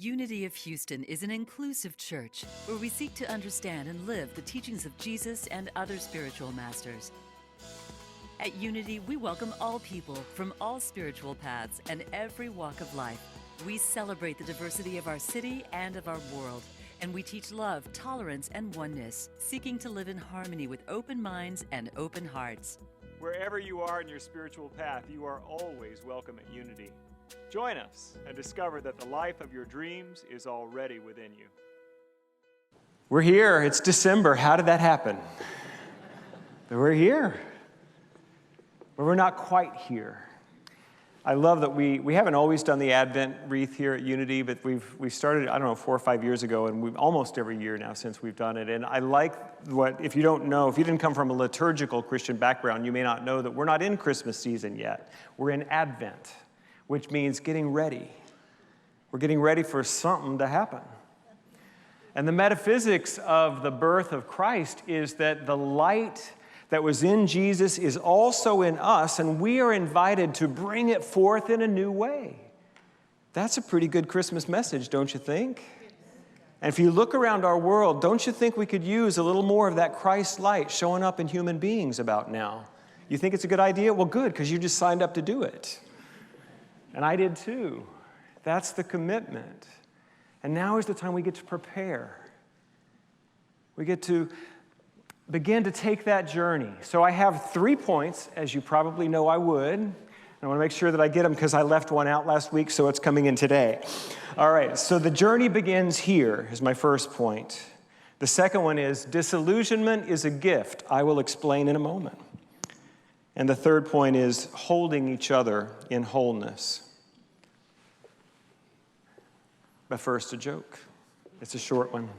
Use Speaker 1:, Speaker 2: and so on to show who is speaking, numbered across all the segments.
Speaker 1: Unity of Houston is an inclusive church where we seek to understand and live the teachings of Jesus and other spiritual masters. At Unity, we welcome all people from all spiritual paths and every walk of life. We celebrate the diversity of our city and of our world, and we teach love, tolerance, and oneness, seeking to live in harmony with open minds and open hearts.
Speaker 2: Wherever you are in your spiritual path, you are always welcome at Unity. Join us and discover that the life of your dreams is already within you. We're here. It's December. How did that happen? We're here. But we're not quite here. I love that we haven't always done the Advent wreath here at Unity, but we started, 4 or 5 years ago, and we've almost every year now since we've done it. And I like if you didn't come from a liturgical Christian background, you may not know that we're not in Christmas season yet. We're in Advent, which means getting ready. We're getting ready for something to happen. And the metaphysics of the birth of Christ is that the light that was in Jesus is also in us, and we are invited to bring it forth in a new way. That's a pretty good Christmas message, don't you think? And if you look around our world, don't you think we could use a little more of that Christ light showing up in human beings about now? You think it's a good idea? Well, good, because you just signed up to do it. And I did too. That's the commitment. And now is the time we get to prepare. We get to begin to take that journey. So I have 3 points, as you probably know I would. I want to make sure that I get them because I left one out last week, so it's coming in today. All right, so the journey begins here is my first point. The second one is disillusionment is a gift. I will explain in a moment. And the third point is holding each other in wholeness. But first, a joke. It's a short one.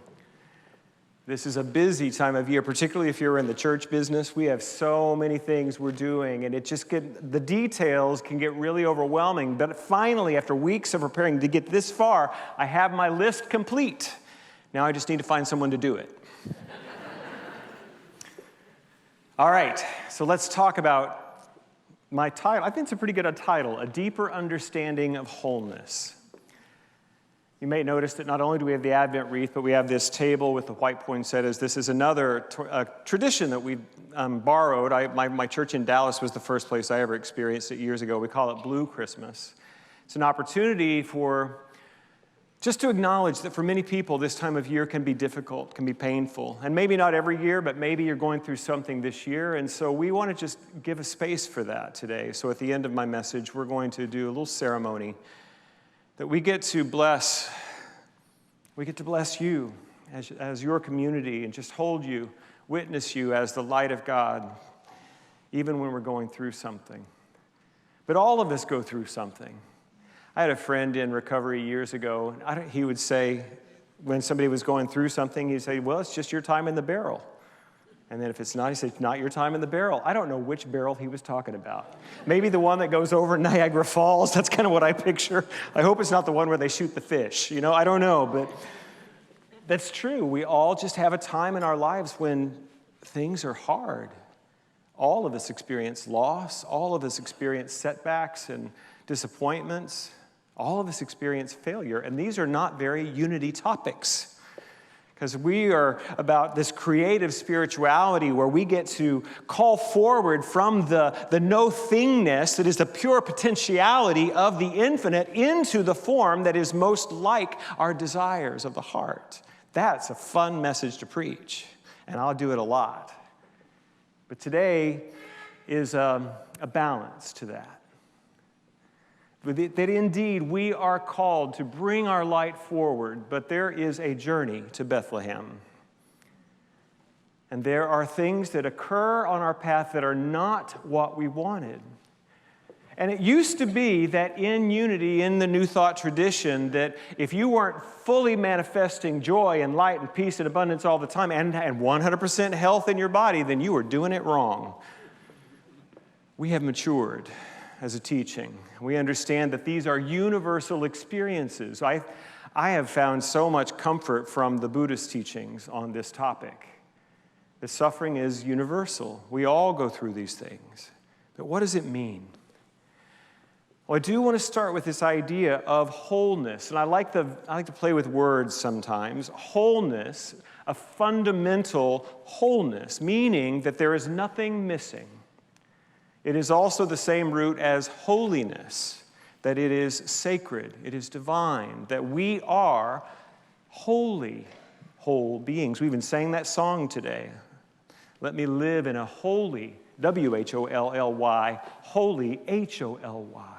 Speaker 2: This is a busy time of year, particularly if you're in the church business. We have so many things we're doing, and the details can get really overwhelming. But finally, after weeks of preparing to get this far, I have my list complete. Now I just need to find someone to do it. All right, so let's talk about my title. I think it's a pretty good title, A Deeper Understanding of Wholeness. You may notice that not only do we have the Advent wreath, but we have this table with the white poinsettias. This is another tradition that we borrowed. My church in Dallas was the first place I ever experienced it years ago. We call it Blue Christmas. It's an opportunity just to acknowledge that for many people, this time of year can be difficult, can be painful. And maybe not every year, but maybe you're going through something this year. And so we want to just give a space for that today. So at the end of my message, we're going to do a little ceremony that we get to bless you as your community and just hold you, witness you as the light of God, even when we're going through something. But all of us go through something. I had a friend in recovery years ago. He would say, when somebody was going through something, he'd say, well, it's just your time in the barrel. And then if it's not, he said, it's not your time in the barrel. I don't know which barrel he was talking about. Maybe the one that goes over Niagara Falls. That's kind of what I picture. I hope it's not the one where they shoot the fish. I don't know, but that's true. We all just have a time in our lives when things are hard. All of us experience loss. All of us experience setbacks and disappointments. All of us experience failure, and these are not very unity topics because we are about this creative spirituality where we get to call forward from the no-thingness that is the pure potentiality of the infinite into the form that is most like our desires of the heart. That's a fun message to preach, and I'll do it a lot. But today is a balance to that. That indeed we are called to bring our light forward, but there is a journey to Bethlehem. And there are things that occur on our path that are not what we wanted. And it used to be that in Unity, in the New Thought tradition, that if you weren't fully manifesting joy and light and peace and abundance all the time and 100% health in your body, then you were doing it wrong. We have matured as a teaching. We understand that these are universal experiences. I have found so much comfort from the Buddhist teachings on this topic. That suffering is universal. We all go through these things. But what does it mean? Well, I do want to start with this idea of wholeness, and I like to play with words sometimes. Wholeness, a fundamental wholeness, meaning that there is nothing missing. It is also the same root as holiness, that it is sacred, it is divine, that we are holy, whole beings. We even sang that song today. Let me live in a holy, W-H-O-L-L-Y, holy, H-O-L-Y.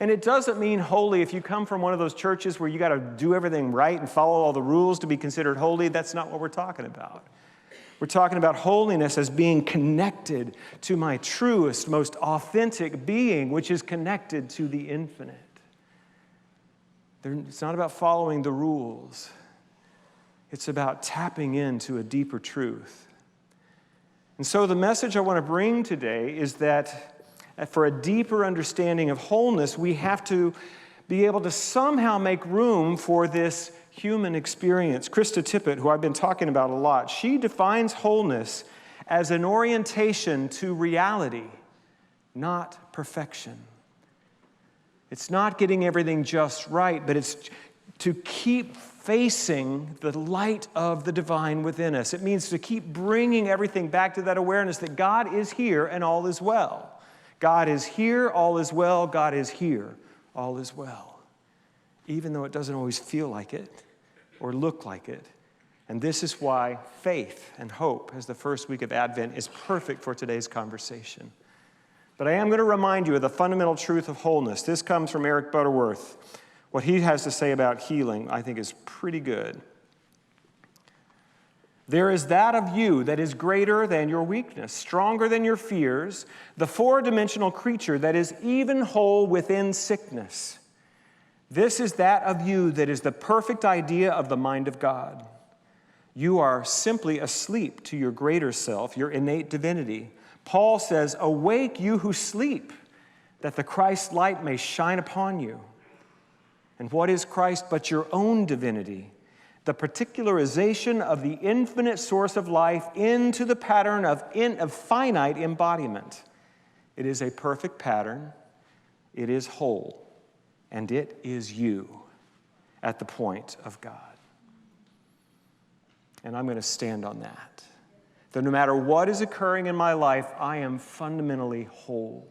Speaker 2: And it doesn't mean holy if you come from one of those churches where you got to do everything right and follow all the rules to be considered holy. That's not what we're talking about. We're talking about holiness as being connected to my truest, most authentic being, which is connected to the infinite. It's not about following the rules. It's about tapping into a deeper truth. And so the message I want to bring today is that for a deeper understanding of wholeness, we have to be able to somehow make room for this human experience. Krista Tippett, who I've been talking about a lot, she defines wholeness as an orientation to reality, not perfection. It's not getting everything just right, but it's to keep facing the light of the divine within us. It means to keep bringing everything back to that awareness that God is here and all is well. God is here, all is well. God is here, all is well. Even though it doesn't always feel like it or look like it. And this is why faith and hope as the first week of Advent is perfect for today's conversation. But I am going to remind you of the fundamental truth of wholeness. This comes from Eric Butterworth. What he has to say about healing, I think, is pretty good. There is that of you that is greater than your weakness, stronger than your fears, the four-dimensional creature that is even whole within sickness. This is that of you that is the perfect idea of the mind of God. You are simply asleep to your greater self, your innate divinity. Paul says, "Awake, you who sleep, that the Christ light may shine upon you." And what is Christ but your own divinity? The particularization of the infinite source of life into the pattern of finite embodiment. It is a perfect pattern. It is whole. And it is you at the point of God. And I'm going to stand on that. That no matter what is occurring in my life, I am fundamentally whole.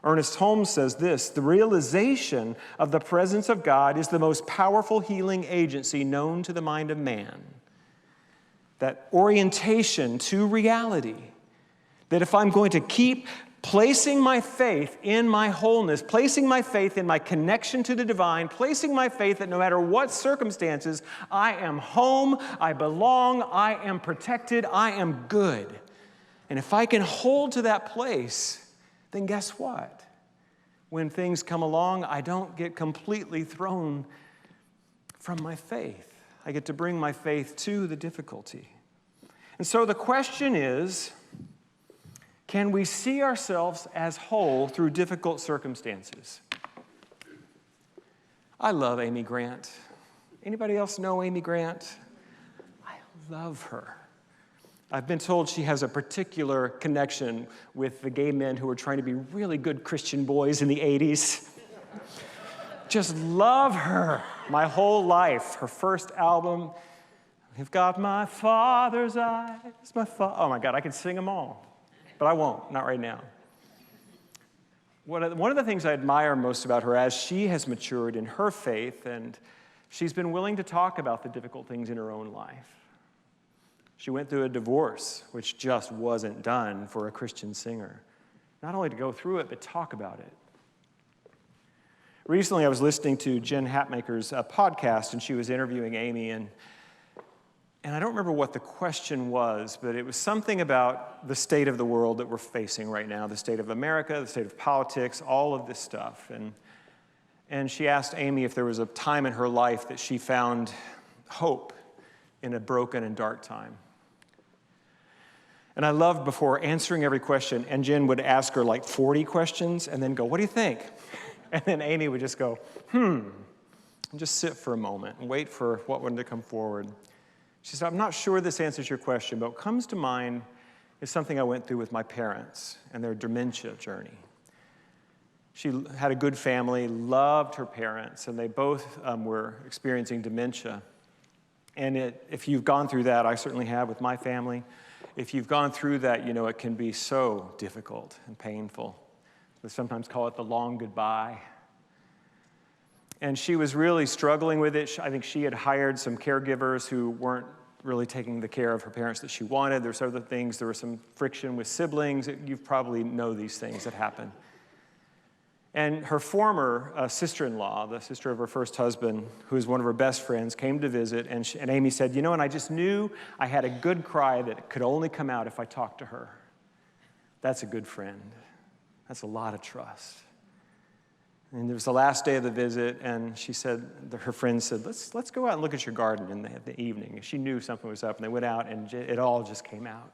Speaker 2: Ernest Holmes says this: the realization of the presence of God is the most powerful healing agency known to the mind of man. That orientation to reality, that if I'm going to keep placing my faith in my wholeness, placing my faith in my connection to the divine, placing my faith that no matter what circumstances, I am home, I belong, I am protected, I am good. And if I can hold to that place, then guess what? When things come along, I don't get completely thrown from my faith. I get to bring my faith to the difficulty. And so the question is, can we see ourselves as whole through difficult circumstances? I love Amy Grant. Anybody else know Amy Grant? I love her. I've been told she has a particular connection with the gay men who were trying to be really good Christian boys in the 80s. Just love her my whole life. Her first album, "You've Got My Father's Eyes, oh my God, I could sing them all. But I won't, not right now. One of the things I admire most about her as she has matured in her faith, and she's been willing to talk about the difficult things in her own life. She went through a divorce, which just wasn't done for a Christian singer. Not only to go through it, but talk about it. Recently, I was listening to Jen Hatmaker's podcast, and she was interviewing Amy, and I don't remember what the question was, but it was something about the state of the world that we're facing right now, the state of America, the state of politics, all of this stuff. And she asked Amy if there was a time in her life that she found hope in a broken and dark time. And I loved before answering every question, and Jen would ask her like 40 questions and then go, "What do you think?" And then Amy would just go, and just sit for a moment and wait for what one to come forward. She said, "I'm not sure this answers your question, but what comes to mind is something I went through with my parents and their dementia journey." She had a good family, loved her parents, and they both were experiencing dementia. And if you've gone through that, I certainly have with my family, if you've gone through that, you know it can be so difficult and painful. We sometimes call it the long goodbye. And she was really struggling with it. I think she had hired some caregivers who weren't really taking the care of her parents that she wanted. There's other things. There was some friction with siblings. You probably know these things that happen. And her former sister-in-law, the sister of her first husband, who was one of her best friends, came to visit, and Amy said, you know, and I just knew I had a good cry that could only come out if I talked to her. That's a good friend. That's a lot of trust. And it was the last day of the visit, and she said, her friend said, let's go out and look at your garden in the evening. She knew something was up, and they went out, and it all just came out.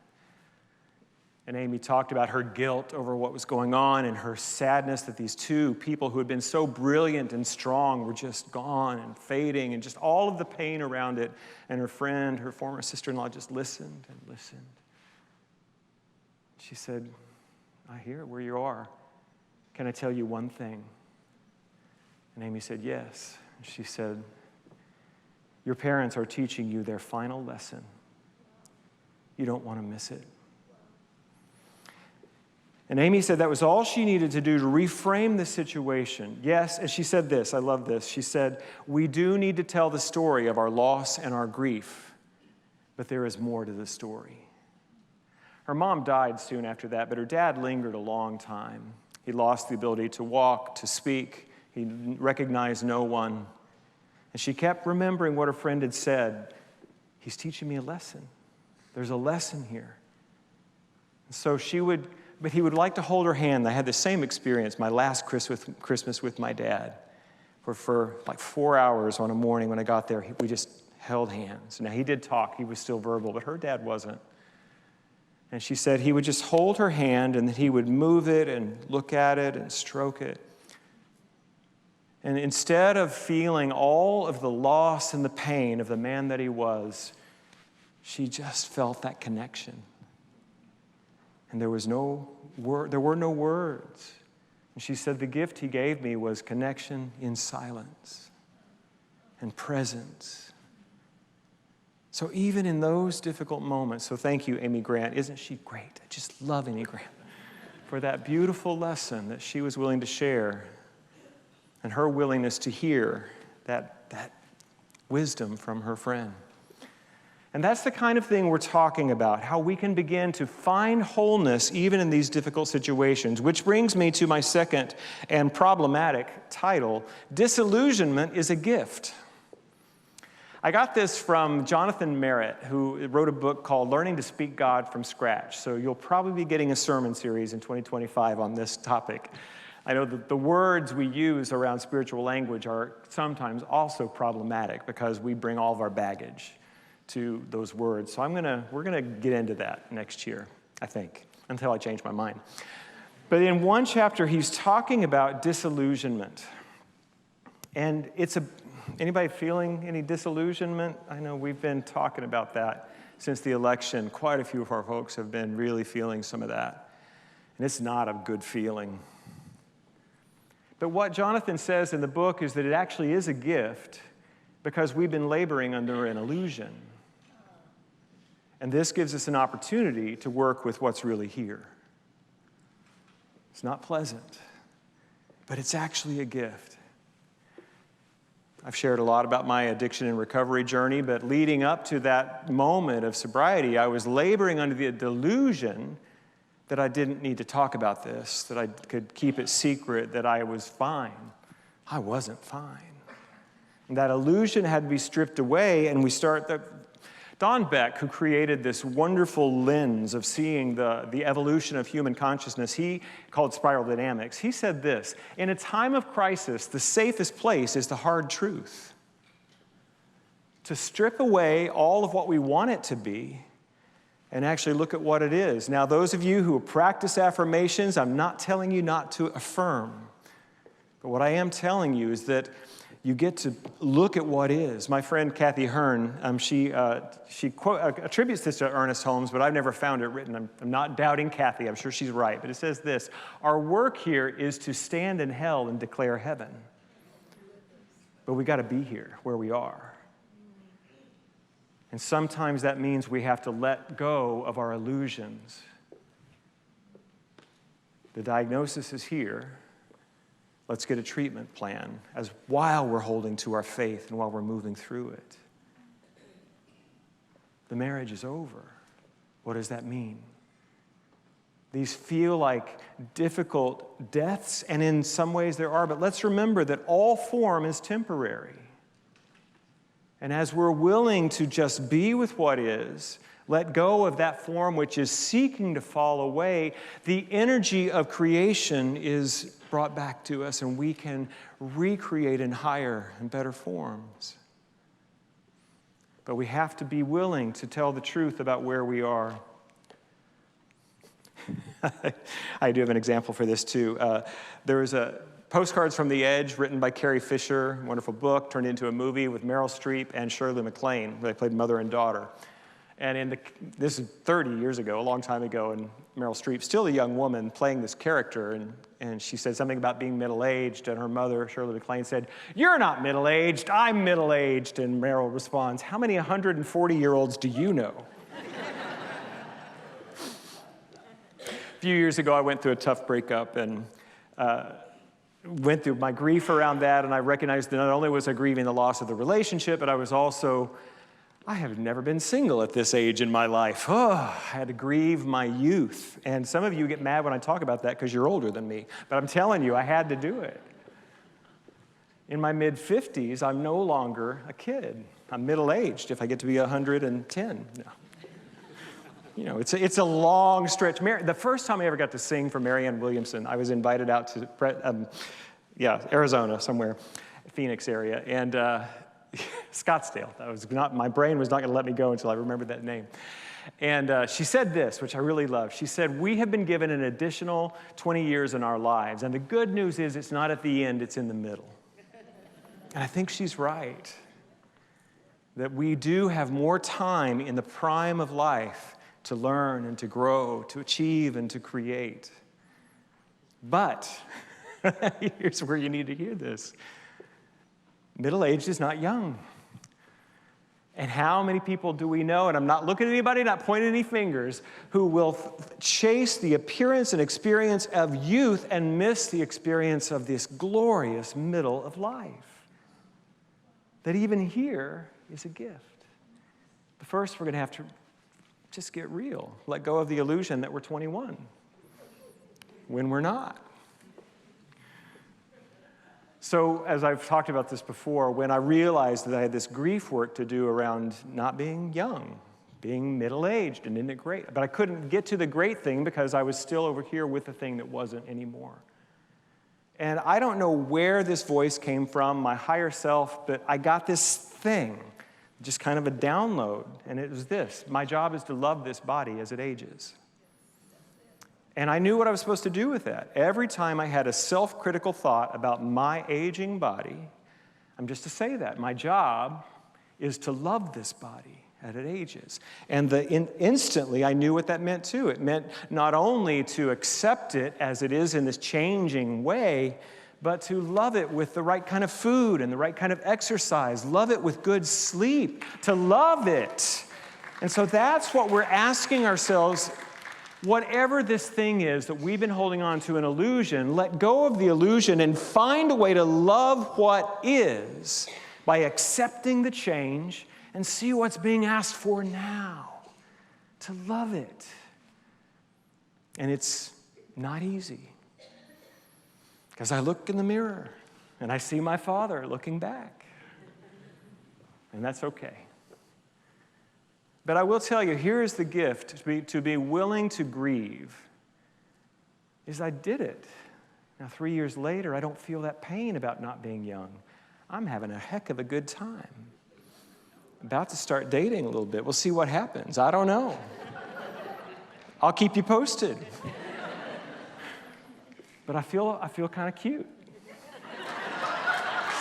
Speaker 2: And Amy talked about her guilt over what was going on and her sadness that these two people who had been so brilliant and strong were just gone and fading, and just all of the pain around it. And her friend, her former sister-in-law, just listened and listened. She said, I hear where you are. Can I tell you one thing? And Amy said, yes. And she said, your parents are teaching you their final lesson. You don't want to miss it. And Amy said that was all she needed to do to reframe the situation. Yes, and she said this, I love this. She said, we do need to tell the story of our loss and our grief, but there is more to the story. Her mom died soon after that, but her dad lingered a long time. He lost the ability to walk, to speak. He recognized no one. And she kept remembering what her friend had said. He's teaching me a lesson. There's a lesson here. And so but he would like to hold her hand. I had the same experience my last Christmas with my dad. For like 4 hours on a morning when I got there, we just held hands. Now, he did talk. He was still verbal, but her dad wasn't. And she said he would just hold her hand, and that he would move it and look at it and stroke it. And instead of feeling all of the loss and the pain of the man that he was, she just felt that connection. And there were no words. And she said, the gift he gave me was connection in silence and presence. So even in those difficult moments, so thank you, Amy Grant. Isn't she great? I just love Amy Grant for that beautiful lesson that she was willing to share, and her willingness to hear that wisdom from her friend. And that's the kind of thing we're talking about, how we can begin to find wholeness even in these difficult situations, which brings me to my second and problematic title, Disillusionment is a Gift. I got this from Jonathan Merritt, who wrote a book called Learning to Speak God from Scratch. So you'll probably be getting a sermon series in 2025 on this topic. I know that the words we use around spiritual language are sometimes also problematic because we bring all of our baggage to those words. So we're gonna get into that next year, I think, until I change my mind. But in one chapter, he's talking about disillusionment. And anybody feeling any disillusionment? I know we've been talking about that since the election. Quite a few of our folks have been really feeling some of that. And it's not a good feeling. But what Jonathan says in the book is that it actually is a gift because we've been laboring under an illusion. And this gives us an opportunity to work with what's really here. It's not pleasant, but it's actually a gift. I've shared a lot about my addiction and recovery journey, but leading up to that moment of sobriety, I was laboring under the delusion that I didn't need to talk about this, that I could keep it secret, that I was fine. I wasn't fine. And that illusion had to be stripped away, and Don Beck, who created this wonderful lens of seeing the evolution of human consciousness, he called spiral dynamics. He said this, in a time of crisis, the safest place is the hard truth. To strip away all of what we want it to be and actually look at what it is. Now, those of you who practice affirmations, I'm not telling you not to affirm. But what I am telling you is that you get to look at what is. My friend Kathy Hearn, she attributes this to Ernest Holmes, but I've never found it written. I'm not doubting Kathy. I'm sure she's right. But it says this: our work here is to stand in hell and declare heaven. But we got to be here where we are. And sometimes that means we have to let go of our illusions. The diagnosis is here. Let's get a treatment plan while we're holding to our faith and while we're moving through it. The marriage is over. What does that mean? These feel like difficult deaths, and in some ways there are, but let's remember that all form is temporary. And as we're willing to just be with what is, let go of that form which is seeking to fall away, the energy of creation is brought back to us, and we can recreate in higher and better forms. But we have to be willing to tell the truth about where we are. I do have an example for this too. There was a Postcards from the Edge, written by Carrie Fisher, wonderful book, turned into a movie with Meryl Streep and Shirley MacLaine. They played mother and daughter. And this is 30 years ago, a long time ago, and Meryl Streep, still a young woman, playing this character, and she said something about being middle-aged, and her mother, Shirley MacLaine, said, "You're not middle-aged, I'm middle-aged." And Meryl responds, "How many 140-year-olds do you know?" A few years ago, I went through a tough breakup, and went through my grief around that, and I recognized that not only was I grieving the loss of the relationship, but I have never been single at this age in my life. I had to grieve my youth. And some of you get mad when I talk about that because you're older than me. But I'm telling you, I had to do it. In my mid-50s, I'm no longer a kid. I'm middle-aged if I get to be 110. No. You know, it's a long stretch. The first time I ever got to sing for Marianne Williamson, I was invited out to Arizona somewhere, Phoenix area, and Scottsdale. My brain was not going to let me go until I remembered that name. And she said this, which I really love. She said, "We have been given an additional 20 years in our lives, and the good news is it's not at the end, it's in the middle." And I think she's right, that we do have more time in the prime of life to learn and to grow, to achieve and to create. But here's where you need to hear this. Middle-aged is not young. And how many people do we know, and I'm not looking at anybody, not pointing any fingers, who will chase the appearance and experience of youth and miss the experience of this glorious middle of life? That even here is a gift. But first, we're going to have to just get real. Let go of the illusion that we're 21 when we're not. So, as I've talked about this before, when I realized that I had this grief work to do around not being young, being middle-aged, and isn't it great? But I couldn't get to the great thing because I was still over here with the thing that wasn't anymore. And I don't know where this voice came from, my higher self, but I got this thing, just kind of a download, and it was this: my job is to love this body as it ages. And I knew what I was supposed to do with that. Every time I had a self-critical thought about my aging body, I'm just to say that. My job is to love this body as it ages. And instantly I knew what that meant too. It meant not only to accept it as it is in this changing way, but to love it with the right kind of food and the right kind of exercise, love it with good sleep, to love it. And so that's what we're asking ourselves. Whatever this thing is that we've been holding on to, an illusion, let go of the illusion and find a way to love what is by accepting the change and see what's being asked for now, to love it. And it's not easy, because I look in the mirror and I see my Father looking back, and that's okay. But I will tell you, here is the gift, to be willing to grieve, is I did it. Now, 3 years later, I don't feel that pain about not being young. I'm having a heck of a good time. About to start dating a little bit. We'll see what happens. I don't know. I'll keep you posted. But I feel kind of cute.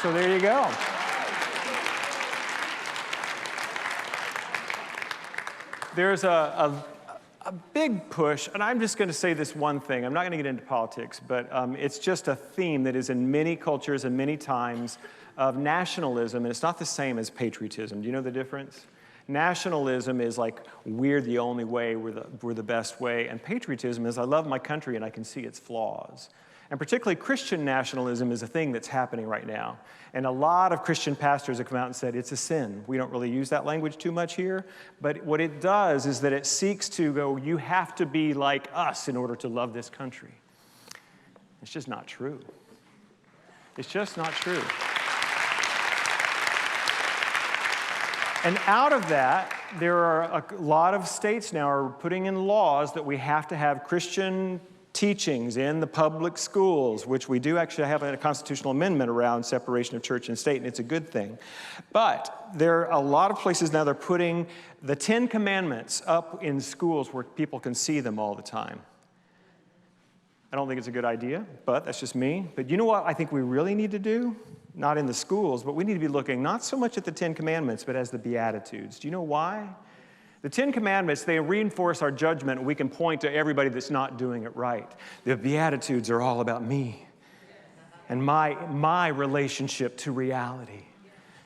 Speaker 2: So there you go. There's a big push, and I'm just going to say this one thing. I'm not going to get into politics, but it's just a theme that is in many cultures and many times of nationalism, and it's not the same as patriotism. Do you know the difference? Nationalism is like, we're the only way, we're the best way, and patriotism is, I love my country and I can see its flaws. And particularly Christian nationalism is a thing that's happening right now. And a lot of Christian pastors have come out and said it's a sin. We don't really use that language too much here, but what it does is that it seeks to go, you have to be like us in order to love this country. It's just not true. It's just not true. And out of that, there are a lot of states now are putting in laws that we have to have Christian teachings in the public schools, which we do actually have a constitutional amendment around separation of church and state, and it's a good thing. But there are a lot of places now they're putting the 10 Commandments up in schools where people can see them all the time. I don't think it's a good idea, but that's just me. But you know what I think we really need to do? Not in the schools, but we need to be looking not so much at the 10 Commandments, but as the Beatitudes. Do you know why? The 10 Commandments, they reinforce our judgment, and we can point to everybody that's not doing it right. The Beatitudes are all about me and my relationship to reality.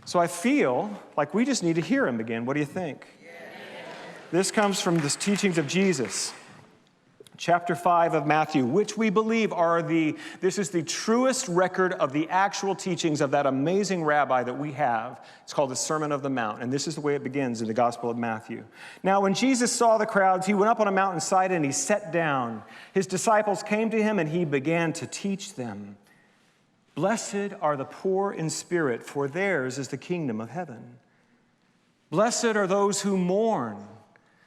Speaker 2: So I feel like we just need to hear them again. What do you think? This comes from the teachings of Jesus. Chapter 5 of Matthew, which we believe this is the truest record of the actual teachings of that amazing rabbi that we have. It's called the Sermon of the Mount, and this is the way it begins in the Gospel of Matthew. Now, when Jesus saw the crowds, he went up on a mountainside and he sat down. His disciples came to him and he began to teach them. Blessed are the poor in spirit, for theirs is the kingdom of heaven. Blessed are those who mourn,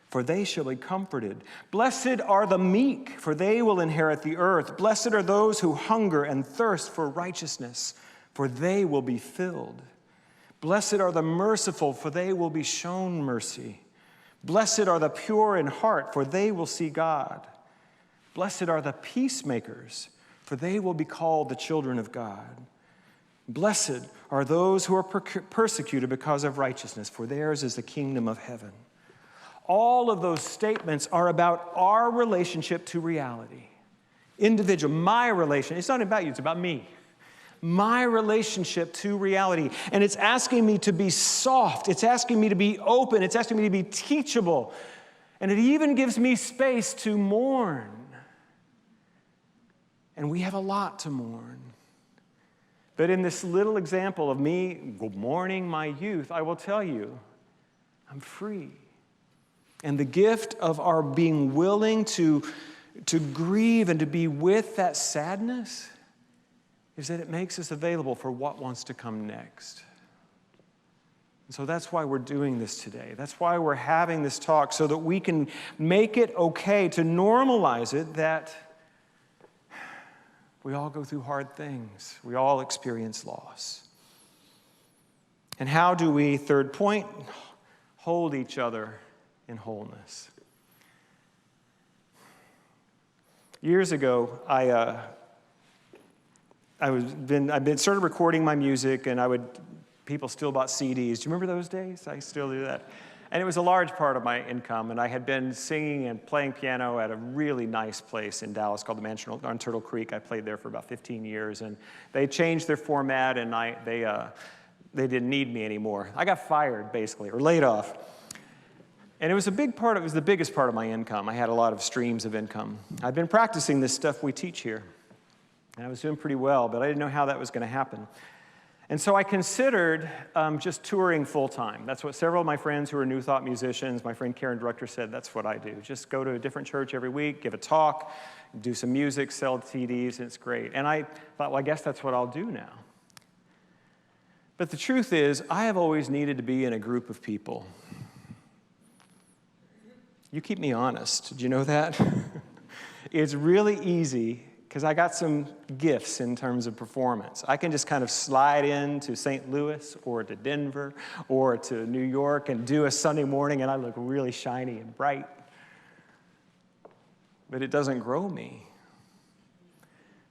Speaker 2: for they shall be comforted. Blessed are the meek, for they will inherit the earth. Blessed are those who hunger and thirst for righteousness, for they will be filled. Blessed are the merciful, for they will be shown mercy. Blessed are the pure in heart, for they will see God. Blessed are the peacemakers, for they will be called the children of God. Blessed are those who are persecuted because of righteousness, for theirs is the kingdom of heaven. All of those statements are about our relationship to reality. Individual, my relation. It's not about you, it's about me. My relationship to reality. And it's asking me to be soft. It's asking me to be open. It's asking me to be teachable. And it even gives me space to mourn. And we have a lot to mourn. But in this little example of me mourning my youth, I will tell you, I'm free. And the gift of our being willing to grieve and to be with that sadness is that it makes us available for what wants to come next. And so that's why we're doing this today. That's why we're having this talk, so that we can make it okay to normalize it that we all go through hard things. We all experience loss. And how do we, third point, hold each other in wholeness? Years ago, I've been started recording my music, and people still bought CDs. Do you remember those days? I still do that. And it was a large part of my income, and I had been singing and playing piano at a really nice place in Dallas called the Mansion on Turtle Creek. I played there for about 15 years, and they changed their format, and they didn't need me anymore. I got fired, basically, or laid off. And it was the biggest part of my income. I had a lot of streams of income. I'd been practicing this stuff we teach here, and I was doing pretty well, but I didn't know how that was going to happen. And so I considered just touring full-time. That's what several of my friends who are New Thought musicians, my friend Karen Director, said, that's what I do. Just go to a different church every week, give a talk, do some music, sell CDs, and it's great. And I thought, well, I guess that's what I'll do now. But the truth is, I have always needed to be in a group of people. You keep me honest. Did you know that? It's really easy because I got some gifts in terms of performance. I can just kind of slide into St. Louis or to Denver or to New York and do a Sunday morning, and I look really shiny and bright. But it doesn't grow me.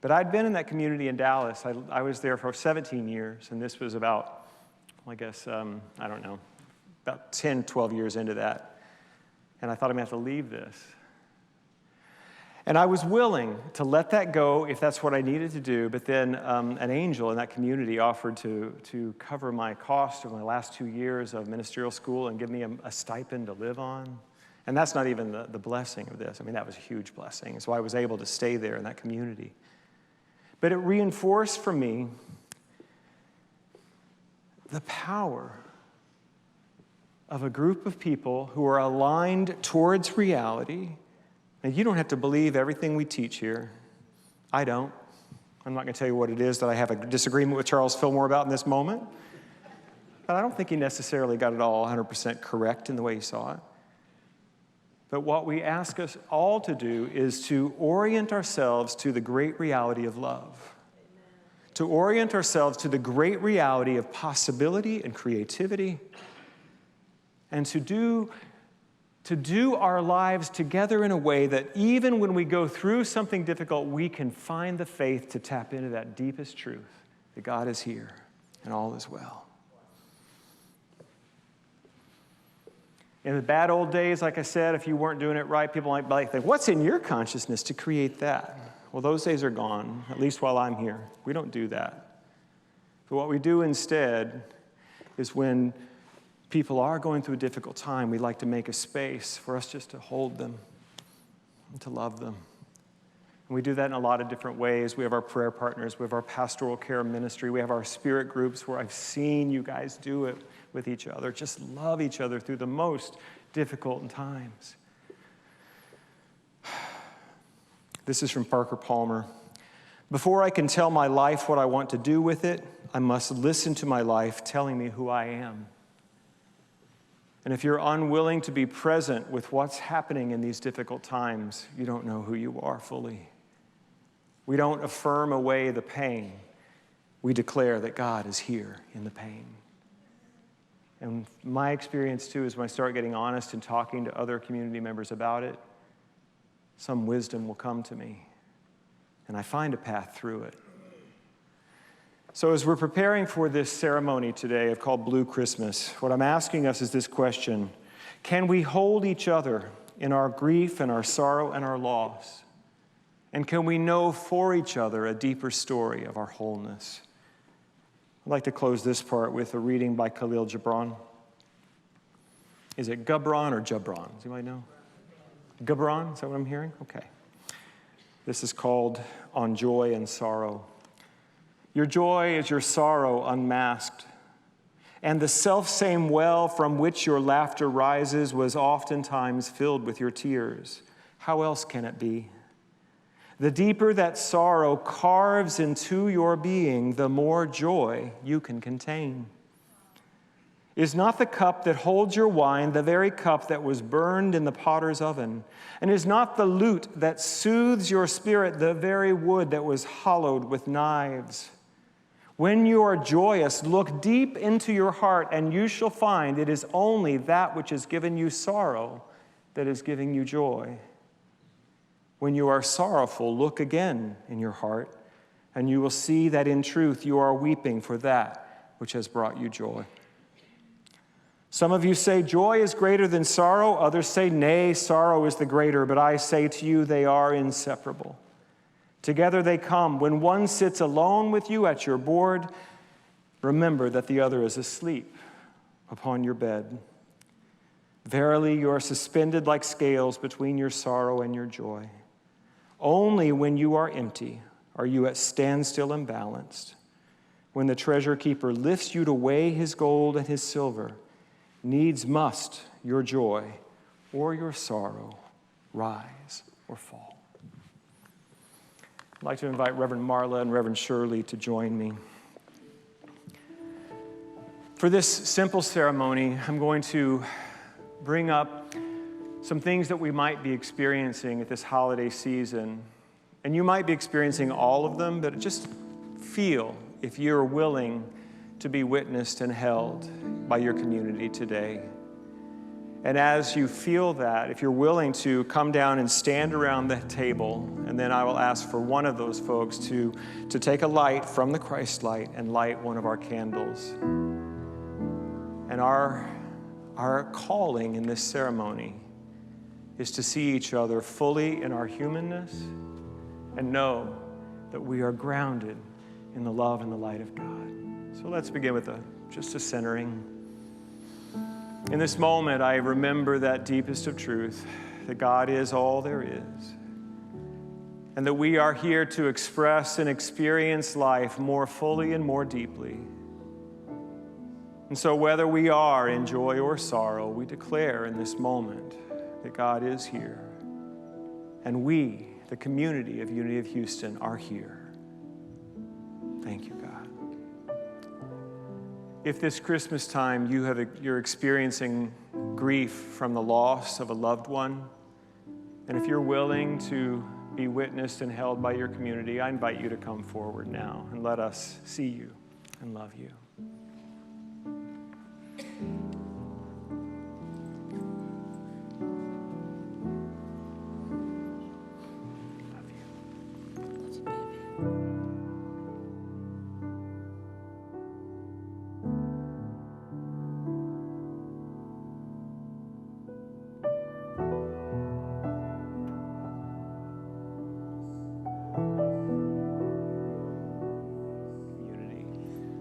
Speaker 2: But I'd been in that community in Dallas. I was there for 17 years, and this was about, I guess, I don't know, about 10, 12 years into that. And I thought I'm going to have to leave this. And I was willing to let that go if that's what I needed to do, but then an angel in that community offered to cover my cost of my last 2 years of ministerial school and give me a stipend to live on. And that's not even the blessing of this. I mean, that was a huge blessing. So I was able to stay there in that community. But it reinforced for me the power of a group of people who are aligned towards reality. And you don't have to believe everything we teach here. I don't. I'm not going to tell you what it is that I have a disagreement with Charles Fillmore about in this moment. But I don't think he necessarily got it all 100% correct in the way he saw it. But what we ask us all to do is to orient ourselves to the great reality of love. Amen. To orient ourselves to the great reality of possibility and creativity. And to do our lives together in a way that even when we go through something difficult, we can find the faith to tap into that deepest truth, that God is here and all is well. In the bad old days, like I said, if you weren't doing it right, people might think, what's in your consciousness to create that? Well, those days are gone, at least while I'm here. We don't do that. But what we do instead is when people are going through a difficult time, we like to make a space for us just to hold them and to love them. And we do that in a lot of different ways. We have our prayer partners, we have our pastoral care ministry, we have our spirit groups where I've seen you guys do it with each other. Just love each other through the most difficult times. This is from Parker Palmer. Before I can tell my life what I want to do with it, I must listen to my life telling me who I am. And if you're unwilling to be present with what's happening in these difficult times, you don't know who you are fully. We don't affirm away the pain. We declare that God is here in the pain. And my experience, too, is when I start getting honest and talking to other community members about it, some wisdom will come to me, and I find a path through it. So as we're preparing for this ceremony today called Blue Christmas, what I'm asking us is this question: can we hold each other in our grief and our sorrow and our loss? And can we know for each other a deeper story of our wholeness? I'd like to close this part with a reading by Khalil Gibran. Is it Gibran or Jabran? Does anybody know? Gibran? Is that what I'm hearing? Okay. This is called On Joy and Sorrow. Your joy is your sorrow unmasked, and the selfsame well from which your laughter rises was oftentimes filled with your tears. How else can it be? The deeper that sorrow carves into your being, the more joy you can contain. Is not the cup that holds your wine the very cup that was burned in the potter's oven? And is not the lute that soothes your spirit the very wood that was hollowed with knives? When you are joyous, look deep into your heart, and you shall find it is only that which has given you sorrow that is giving you joy. When you are sorrowful, look again in your heart, and you will see that in truth you are weeping for that which has brought you joy. Some of you say joy is greater than sorrow. Others say, nay, sorrow is the greater. But I say to you, they are inseparable. Together they come. When one sits alone with you at your board, remember that the other is asleep upon your bed. Verily, you are suspended like scales between your sorrow and your joy. Only when you are empty are you at standstill and balanced. When the treasure keeper lifts you to weigh his gold and his silver, needs must your joy or your sorrow rise or fall. I'd like to invite Reverend Marla and Reverend Shirley to join me. For this simple ceremony, I'm going to bring up some things that we might be experiencing at this holiday season. And you might be experiencing all of them, but just feel if you're willing to be witnessed and held by your community today. And as you feel that, if you're willing to come down and stand around the table, and then I will ask for one of those folks to take a light from the Christ light and light one of our candles. And our calling in this ceremony is to see each other fully in our humanness and know that we are grounded in the love and the light of God. So let's begin with just a centering. In this moment, I remember that deepest of truth, that God is all there is, and that we are here to express and experience life more fully and more deeply. And so whether we are in joy or sorrow, we declare in this moment that God is here, and we, the community of Unity of Houston, are here. Thank you, God. If this Christmas time you're experiencing grief from the loss of a loved one, and if you're willing to be witnessed and held by your community, I invite you to come forward now and let us see you and love you.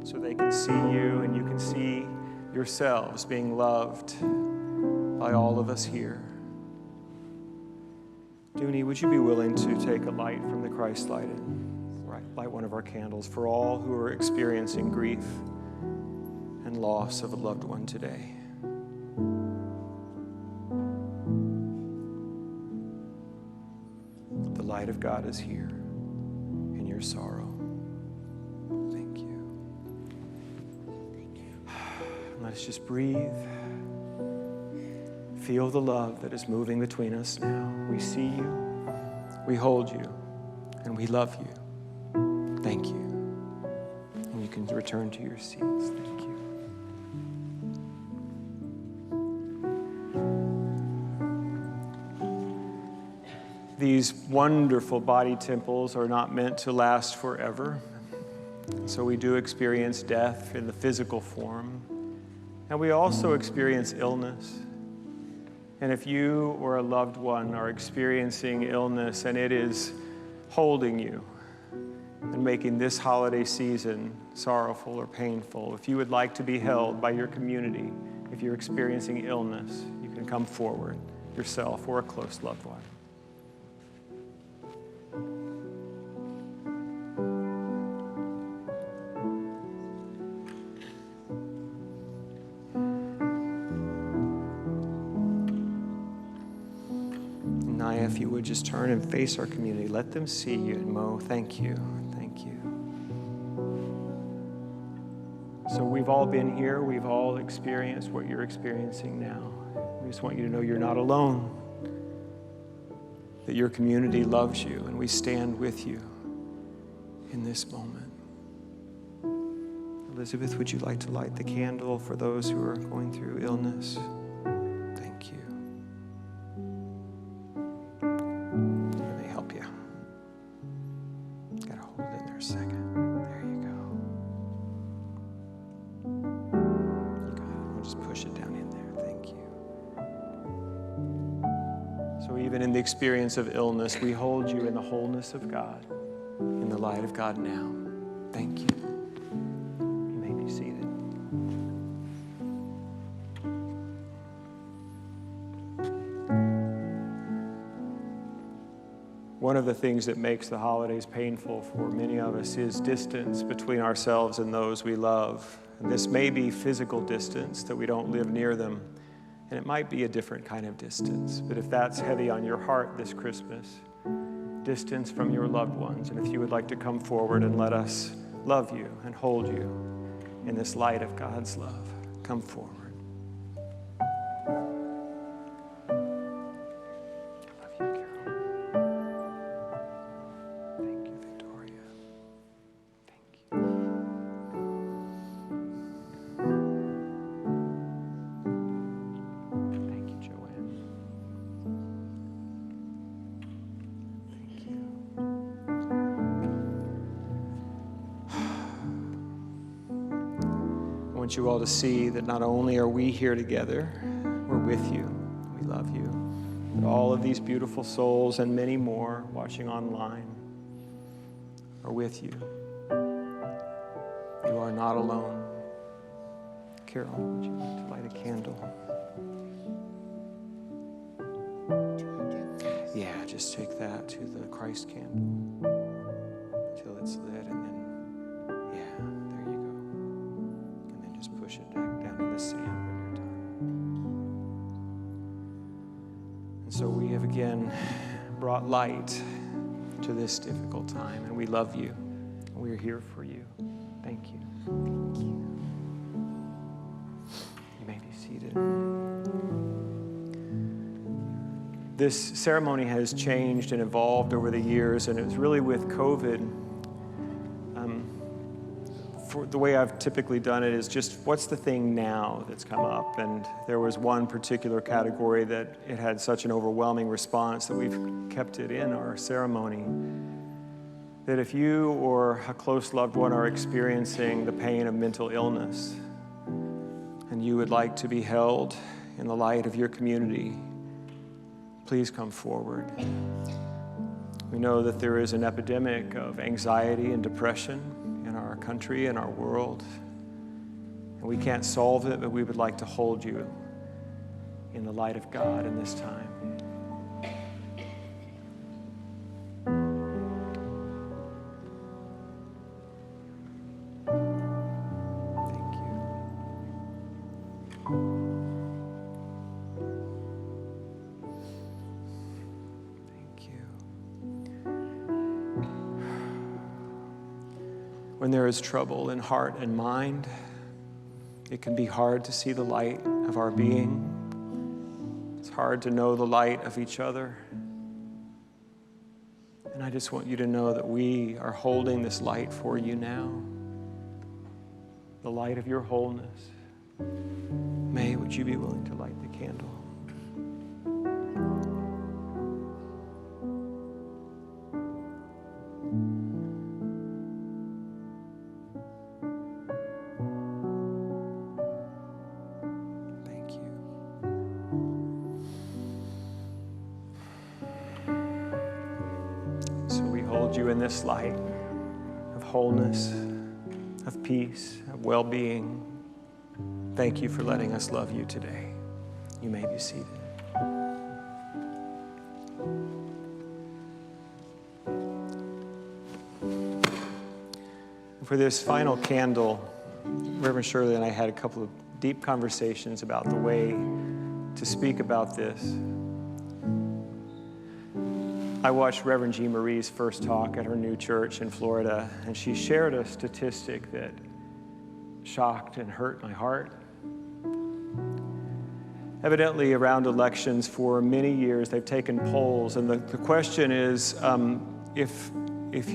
Speaker 2: So they can see you and you can see yourselves being loved by all of us here. Dooney, would you be willing to take a light from the Christ light and light one of our candles for all who are experiencing grief and loss of a loved one today? The light of God is here in your sorrow. Let's just breathe. Feel the love that is moving between us now. We see you, we hold you, and we love you. Thank you. And you can return to your seats. Thank you. These wonderful body temples are not meant to last forever. So we do experience death in the physical form. And we also experience illness. And if you or a loved one are experiencing illness and it is holding you and making this holiday season sorrowful or painful, if you would like to be held by your community, if you're experiencing illness, you can come forward yourself or a close loved one. If you would just turn and face our community, let them see you. And Mo, thank you. Thank you. So we've all been here. We've all experienced what you're experiencing now. We just want you to know you're not alone, that your community loves you, and we stand with you in this moment. Elizabeth, would you like to light the candle for those who are going through illness? Thank you. Experience of illness, we hold you in the wholeness of God, in the light of God now. Thank you. You may be seated. One of the things that makes the holidays painful for many of us is distance between ourselves and those we love. And this may be physical distance, that we don't live near them. And it might be a different kind of distance. But if that's heavy on your heart this Christmas, distance from your loved ones, and if you would like to come forward and let us love you and hold you in this light of God's love, come forward. Thank you. want you all to see that not only are we here together, we're with you, we love you, but all of these beautiful souls and many more watching online are with you. You are not alone. Carol, would you like to light a candle? Yeah, just take that to the Christ candle until it's lit, and then, yeah, there you go. And then just push it back down in the sand when you're done. And so we have again brought light to this difficult time, and we love you, and we're here for you. Thank you. Thank you. You may be seated. This ceremony has changed and evolved over the years, and it was really with COVID. For the way I've typically done it is just, what's the thing now that's come up? And there was one particular category that it had such an overwhelming response that we've kept it in our ceremony. That if you or a close loved one are experiencing the pain of mental illness, and you would like to be held in the light of your community, please come forward. We know that there is an epidemic of anxiety and depression in our country and our world. And we can't solve it, but we would like to hold you in the light of God in this time. When there is trouble in heart and mind, it can be hard to see the light of our being. It's hard to know the light of each other. And I just want you to know that we are holding this light for you now. The light of your wholeness. May, would you be willing to light the candle? You in this light of wholeness, of peace, of well-being. Thank you for letting us love you today. You may be seated. For this final candle, Reverend Shirley and I had a couple of deep conversations about the way to speak about this. I watched Reverend Jean Marie's first talk at her new church in Florida, and she shared a statistic that shocked and hurt my heart. Evidently, around elections for many years, they've taken polls, and the question is,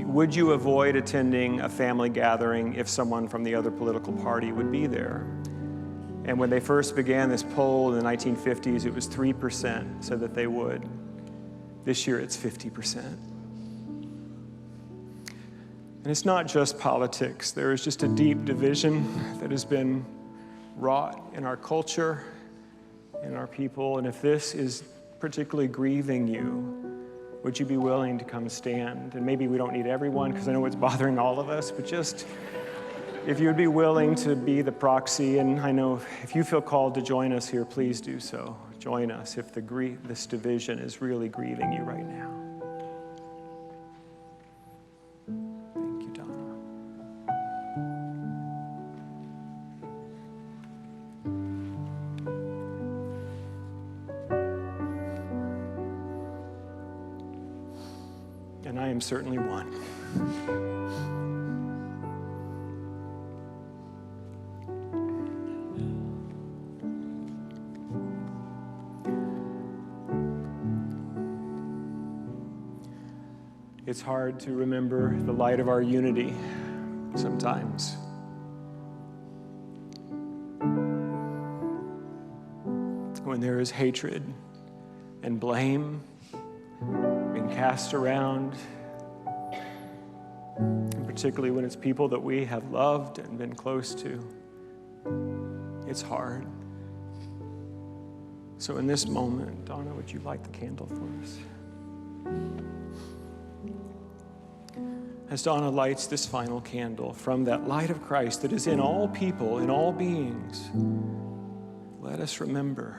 Speaker 2: would you avoid attending a family gathering if someone from the other political party would be there? And when they first began this poll in the 1950s, it was 3% said that they would. This year, it's 50%. And it's not just politics. There is just a deep division that has been wrought in our culture, in our people. And if this is particularly grieving you, would you be willing to come stand? And maybe we don't need everyone, because I know it's bothering all of us, but just if you would be willing to be the proxy, and I know if you feel called to join us here, please do so. Join us if this division is really grieving you right now. Thank you, Donna. And I am certainly one. It's hard to remember the light of our unity sometimes. When there is hatred and blame being cast around, and particularly when it's people that we have loved and been close to.
Speaker 3: It's hard. So in this moment, Donna, would you light the candle for us? As Donna lights this final candle from that light of Christ that is in all people, in all beings, let us remember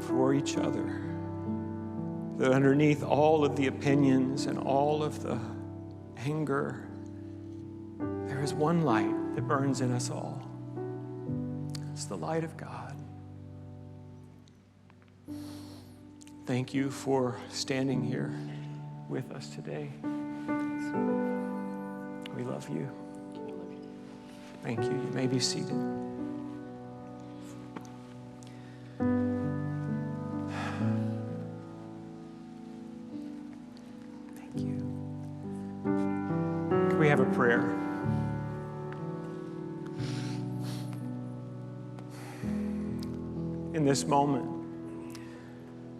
Speaker 3: for each other that underneath all of the opinions and all of the anger, there is one light that burns in us all. It's the light of God. Thank you for standing here with us today. We love you. Thank you. You may be seated. Thank you. Can we have a prayer? In this moment,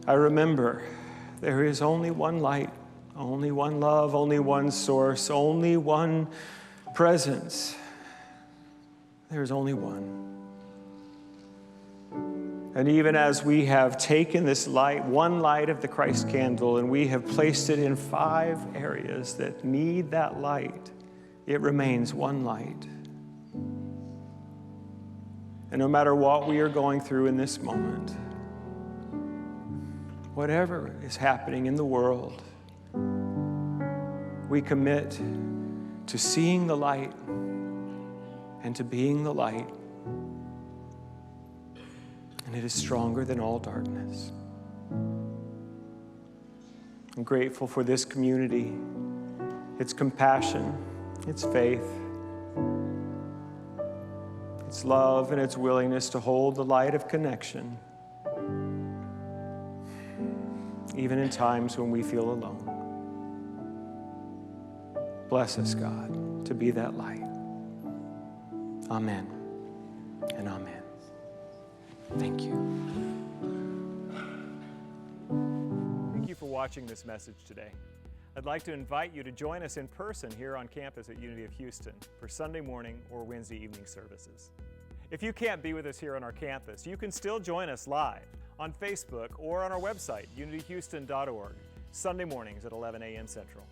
Speaker 3: I remember there is only one light, only one love, only one source, only one presence. There is only one. And even as we have taken this light, one light of the Christ candle, and we have placed it in 5 areas that need that light, it remains one light. And no matter what we are going through in this moment, whatever is happening in the world, we commit to seeing the light and to being the light. And it is stronger than all darkness. I'm grateful for this community, its compassion, its faith, its love, and its willingness to hold the light of connection, even in times when we feel alone. Bless us, God, to be that light. Amen and amen. Thank you.
Speaker 2: Thank you for watching this message today. I'd like to invite you to join us in person here on campus at Unity of Houston for Sunday morning or Wednesday evening services. If you can't be with us here on our campus, you can still join us live on Facebook or on our website, unityhouston.org, Sunday mornings at 11 a.m. Central.